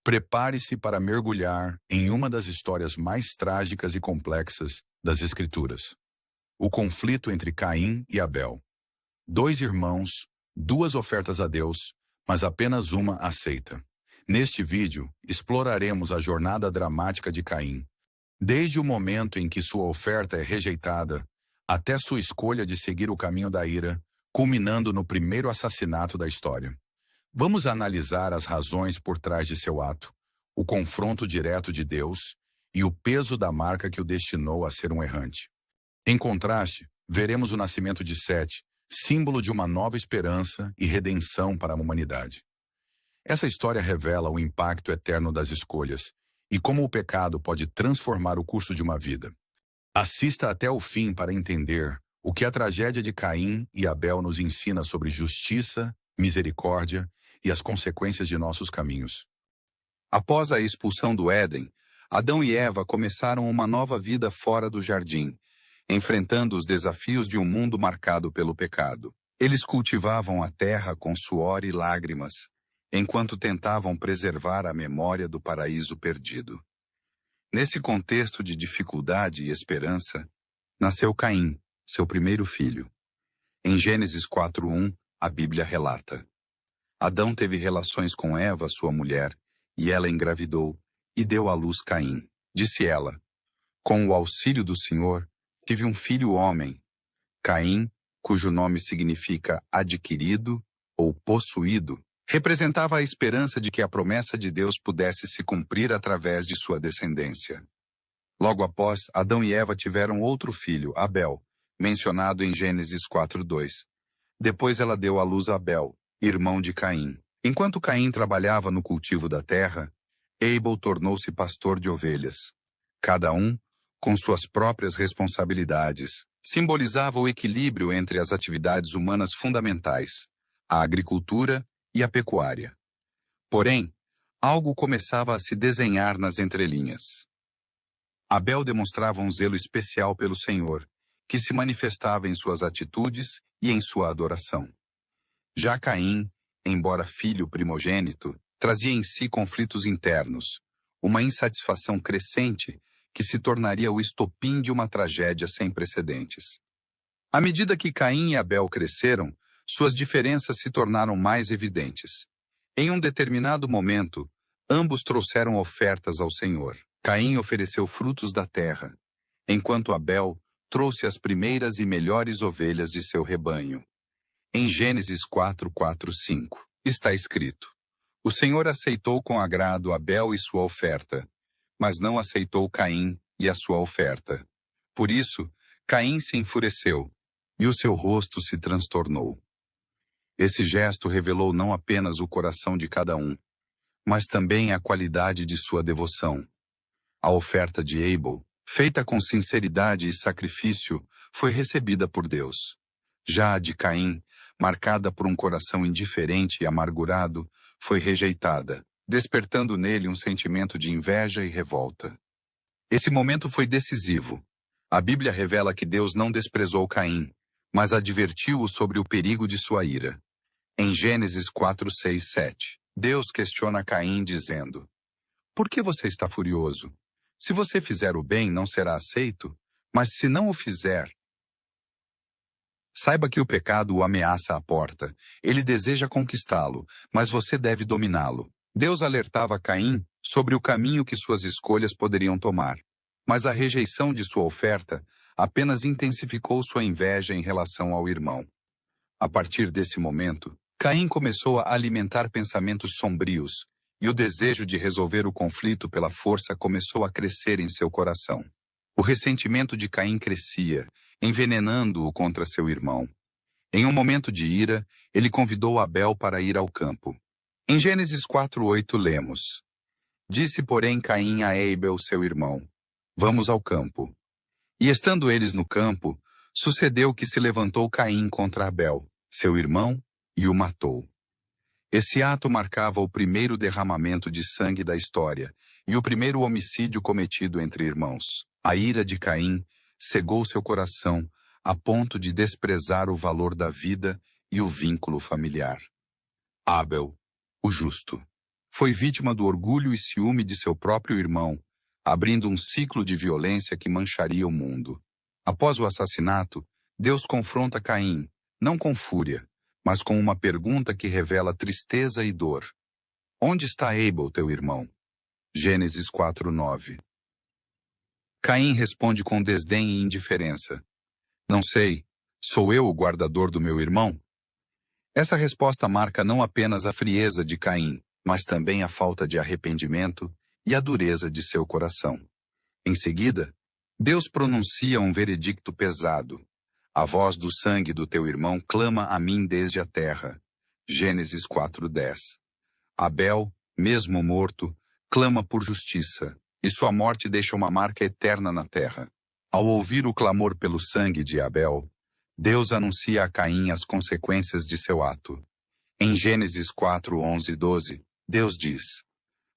Prepare-se para mergulhar em uma das histórias mais trágicas e complexas das Escrituras. O conflito entre Caim e Abel. Dois irmãos, duas ofertas a Deus, mas apenas uma aceita. Neste vídeo, exploraremos a jornada dramática de Caim, desde o momento em que sua oferta é rejeitada, até sua escolha de seguir o caminho da ira, culminando no primeiro assassinato da história. Vamos analisar as razões por trás de seu ato, o confronto direto de Deus e o peso da marca que o destinou a ser um errante. Em contraste, veremos o nascimento de Sete, símbolo de uma nova esperança e redenção para a humanidade. Essa história revela o impacto eterno das escolhas e como o pecado pode transformar o curso de uma vida. Assista até o fim para entender o que a tragédia de Caim e Abel nos ensina sobre justiça, misericórdia e as consequências de nossos caminhos. Após a expulsão do Éden, Adão e Eva começaram uma nova vida fora do jardim, enfrentando os desafios de um mundo marcado pelo pecado. Eles cultivavam a terra com suor e lágrimas, enquanto tentavam preservar a memória do paraíso perdido. Nesse contexto de dificuldade e esperança, nasceu Caim, seu primeiro filho. Em Gênesis 4:1, a Bíblia relata: Adão teve relações com Eva, sua mulher, e ela engravidou e deu à luz Caim. Disse ela: com o auxílio do Senhor, tive um filho homem. Caim, cujo nome significa adquirido ou possuído, representava a esperança de que a promessa de Deus pudesse se cumprir através de sua descendência. Logo após, Adão e Eva tiveram outro filho, Abel, mencionado em Gênesis 4:2. Depois ela deu à luz Abel, irmão de Caim. Enquanto Caim trabalhava no cultivo da terra, Abel tornou-se pastor de ovelhas. Cada um, com suas próprias responsabilidades, simbolizava o equilíbrio entre as atividades humanas fundamentais, a agricultura e a pecuária. Porém, algo começava a se desenhar nas entrelinhas. Abel demonstrava um zelo especial pelo Senhor, que se manifestava em suas atitudes e em sua adoração. Já Caim, embora filho primogênito, trazia em si conflitos internos, uma insatisfação crescente que se tornaria o estopim de uma tragédia sem precedentes. À medida que Caim e Abel cresceram, suas diferenças se tornaram mais evidentes. Em um determinado momento, ambos trouxeram ofertas ao Senhor. Caim ofereceu frutos da terra, enquanto Abel trouxe as primeiras e melhores ovelhas de seu rebanho. Em Gênesis 4:4-5, está escrito: o Senhor aceitou com agrado Abel e sua oferta, mas não aceitou Caim e a sua oferta. Por isso, Caim se enfureceu, e o seu rosto se transtornou. Esse gesto revelou não apenas o coração de cada um, mas também a qualidade de sua devoção. A oferta de Abel, feita com sinceridade e sacrifício, foi recebida por Deus. Já a de Caim, marcada por um coração indiferente e amargurado, foi rejeitada, despertando nele um sentimento de inveja e revolta. Esse momento foi decisivo. A Bíblia revela que Deus não desprezou Caim, mas advertiu-o sobre o perigo de sua ira. Em Gênesis 4:6-7, Deus questiona Caim dizendo: por que você está furioso? Se você fizer o bem, não será aceito, mas se não o fizer, saiba que o pecado o ameaça à porta. Ele deseja conquistá-lo, mas você deve dominá-lo. Deus alertava Caim sobre o caminho que suas escolhas poderiam tomar, mas a rejeição de sua oferta apenas intensificou sua inveja em relação ao irmão. A partir desse momento, Caim começou a alimentar pensamentos sombrios, e o desejo de resolver o conflito pela força começou a crescer em seu coração. O ressentimento de Caim crescia, envenenando-o contra seu irmão. Em um momento de ira, ele convidou Abel para ir ao campo. Em Gênesis 4:8 lemos: disse, porém, Caim a Abel, seu irmão: vamos ao campo. E estando eles no campo, sucedeu que se levantou Caim contra Abel, seu irmão, e o matou. Esse ato marcava o primeiro derramamento de sangue da história e o primeiro homicídio cometido entre irmãos. A ira de Caim cegou seu coração a ponto de desprezar o valor da vida e o vínculo familiar. Abel, o justo, Foi vítima do orgulho e ciúme de seu próprio irmão, abrindo um ciclo de violência que mancharia o mundo. Após o assassinato, Deus confronta Caim, não com fúria, mas com uma pergunta que revela tristeza e dor. Onde está Abel, teu irmão? Gênesis 4:9. Caim responde com desdém e indiferença. Não sei, sou eu o guardador do meu irmão? Essa resposta marca não apenas a frieza de Caim, mas também a falta de arrependimento e a dureza de seu coração. Em seguida, Deus pronuncia um veredicto pesado. A voz do sangue do teu irmão clama a mim desde a terra. Gênesis 4:10. Abel, mesmo morto, clama por justiça, e sua morte deixa uma marca eterna na terra. Ao ouvir o clamor pelo sangue de Abel, Deus anuncia a Caim as consequências de seu ato. Em Gênesis 4:11 e 12, Deus diz: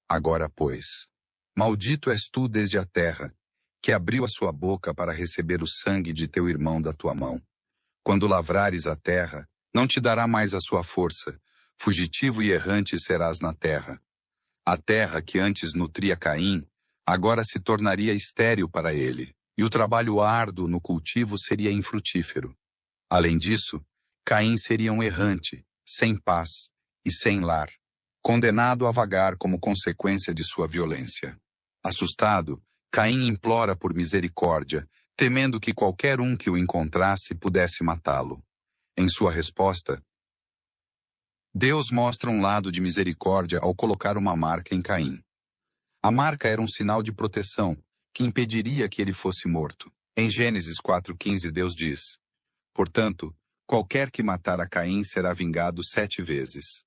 Agora, pois, maldito és tu desde a terra, que abriu a sua boca para receber o sangue de teu irmão da tua mão. Quando lavrares a terra, não te dará mais a sua força, fugitivo e errante serás na terra. A terra que antes nutria Caim, agora se tornaria estéril para ele, e o trabalho árduo no cultivo seria infrutífero. Além disso, Caim seria um errante, sem paz e sem lar, condenado a vagar como consequência de sua violência. Assustado, Caim implora por misericórdia, temendo que qualquer um que o encontrasse pudesse matá-lo. Em sua resposta, Deus mostra um lado de misericórdia ao colocar uma marca em Caim. A marca era um sinal de proteção, que impediria que ele fosse morto. Em Gênesis 4:15, Deus diz: Portanto, qualquer que matar a Caim será vingado 7 vezes.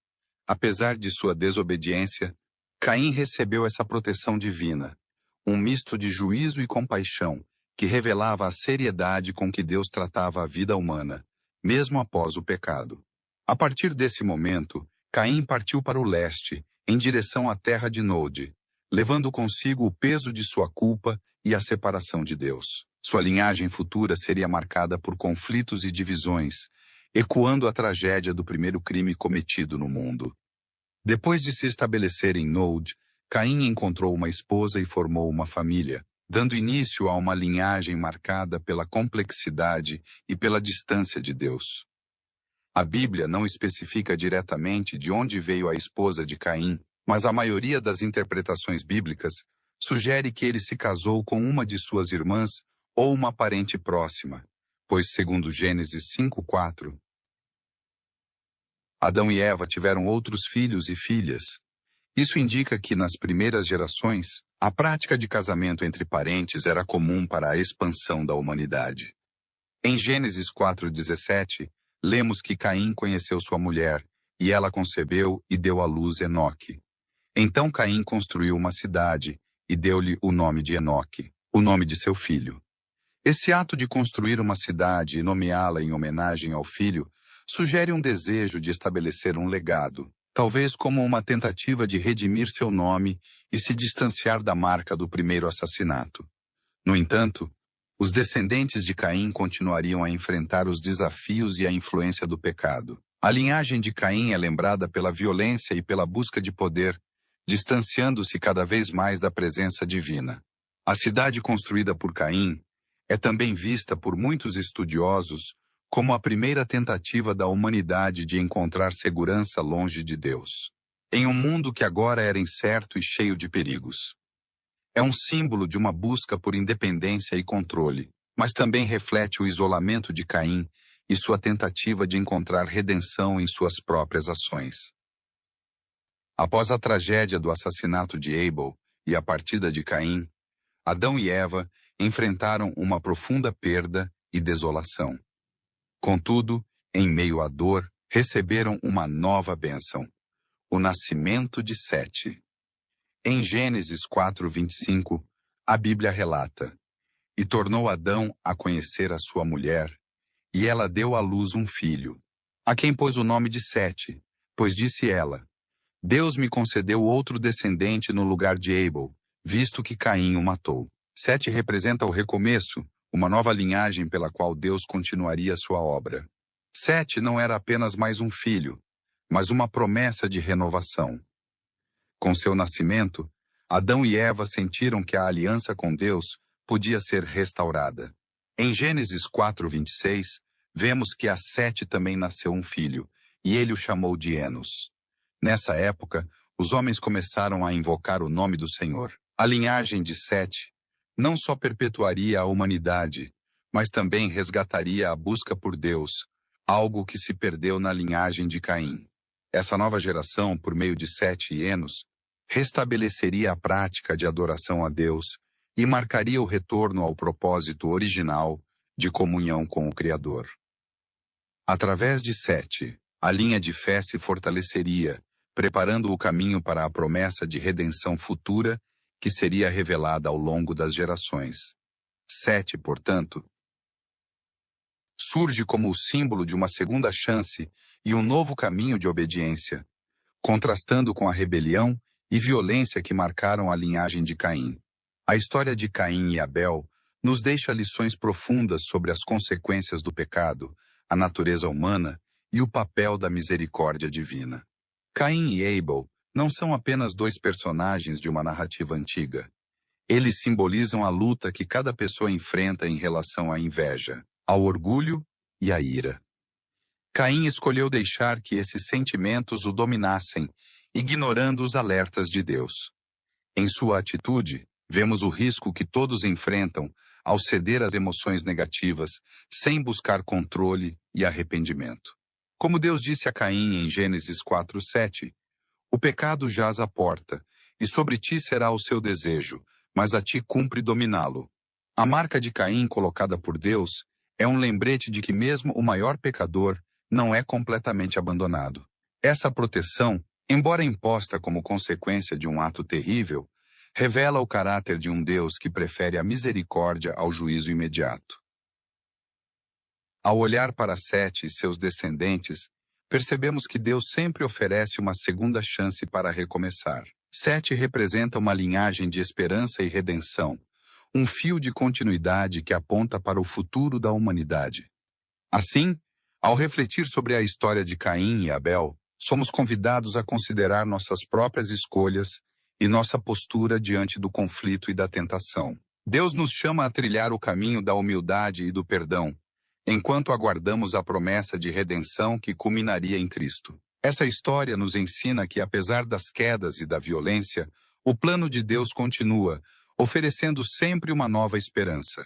Apesar de sua desobediência, Caim recebeu essa proteção divina, um misto de juízo e compaixão, que revelava a seriedade com que Deus tratava a vida humana, mesmo após o pecado. A partir desse momento, Caim partiu para o leste, em direção à terra de Nod, levando consigo o peso de sua culpa e a separação de Deus. Sua linhagem futura seria marcada por conflitos e divisões, ecoando a tragédia do primeiro crime cometido no mundo. Depois de se estabelecer em Nod, Caim encontrou uma esposa e formou uma família, dando início a uma linhagem marcada pela complexidade e pela distância de Deus. A Bíblia não especifica diretamente de onde veio a esposa de Caim, mas a maioria das interpretações bíblicas sugere que ele se casou com uma de suas irmãs ou uma parente próxima, pois, segundo Gênesis 5:4, Adão e Eva tiveram outros filhos e filhas. Isso indica que, nas primeiras gerações, a prática de casamento entre parentes era comum para a expansão da humanidade. Em Gênesis 4:17, lemos que Caim conheceu sua mulher, e ela concebeu e deu à luz Enoque. Então Caim construiu uma cidade e deu-lhe o nome de Enoque, o nome de seu filho. Esse ato de construir uma cidade e nomeá-la em homenagem ao filho sugere um desejo de estabelecer um legado, talvez como uma tentativa de redimir seu nome e se distanciar da marca do primeiro assassinato. No entanto, os descendentes de Caim continuariam a enfrentar os desafios e a influência do pecado. A linhagem de Caim é lembrada pela violência e pela busca de poder, distanciando-se cada vez mais da presença divina. A cidade construída por Caim é também vista por muitos estudiosos como a primeira tentativa da humanidade de encontrar segurança longe de Deus, em um mundo que agora era incerto e cheio de perigos. É um símbolo de uma busca por independência e controle, mas também reflete o isolamento de Caim e sua tentativa de encontrar redenção em suas próprias ações. Após a tragédia do assassinato de Abel e a partida de Caim, Adão e Eva enfrentaram uma profunda perda e desolação. Contudo, em meio à dor, receberam uma nova bênção, o nascimento de Sete. Em Gênesis 4:25, a Bíblia relata: E tornou Adão a conhecer a sua mulher, e ela deu à luz um filho, a quem pôs o nome de Sete, pois disse ela: Deus me concedeu outro descendente no lugar de Abel, visto que Caim o matou. Sete representa o recomeço, uma nova linhagem pela qual Deus continuaria sua obra. Sete não era apenas mais um filho, mas uma promessa de renovação. Com seu nascimento, Adão e Eva sentiram que a aliança com Deus podia ser restaurada. Em Gênesis 4:26, vemos que a Sete também nasceu um filho, e ele o chamou de Enos. Nessa época, os homens começaram a invocar o nome do Senhor. A linhagem de Sete não só perpetuaria a humanidade, mas também resgataria a busca por Deus, algo que se perdeu na linhagem de Caim. Essa nova geração, por meio de Sete e Enos, restabeleceria a prática de adoração a Deus e marcaria o retorno ao propósito original de comunhão com o Criador. Através de Sete, a linha de fé se fortaleceria, preparando o caminho para a promessa de redenção futura que seria revelada ao longo das gerações. Sete, portanto, surge como o símbolo de uma segunda chance e um novo caminho de obediência, contrastando com a rebelião e violência que marcaram a linhagem de Caim. A história de Caim e Abel nos deixa lições profundas sobre as consequências do pecado, a natureza humana e o papel da misericórdia divina. Caim e Abel não são apenas dois personagens de uma narrativa antiga. Eles simbolizam a luta que cada pessoa enfrenta em relação à inveja, ao orgulho e à ira. Caim escolheu deixar que esses sentimentos o dominassem, ignorando os alertas de Deus. Em sua atitude, vemos o risco que todos enfrentam ao ceder às emoções negativas, sem buscar controle e arrependimento. Como Deus disse a Caim em Gênesis 4:7, o pecado jaz à porta, e sobre ti será o seu desejo, mas a ti cumpre dominá-lo. A marca de Caim colocada por Deus é um lembrete de que mesmo o maior pecador não é completamente abandonado. Essa proteção, embora imposta como consequência de um ato terrível, revela o caráter de um Deus que prefere a misericórdia ao juízo imediato. Ao olhar para Sete e seus descendentes, percebemos que Deus sempre oferece uma segunda chance para recomeçar. Sete representa uma linhagem de esperança e redenção, um fio de continuidade que aponta para o futuro da humanidade. Assim, ao refletir sobre a história de Caim e Abel, somos convidados a considerar nossas próprias escolhas e nossa postura diante do conflito e da tentação. Deus nos chama a trilhar o caminho da humildade e do perdão, enquanto aguardamos a promessa de redenção que culminaria em Cristo. Essa história nos ensina que, apesar das quedas e da violência, o plano de Deus continua, oferecendo sempre uma nova esperança.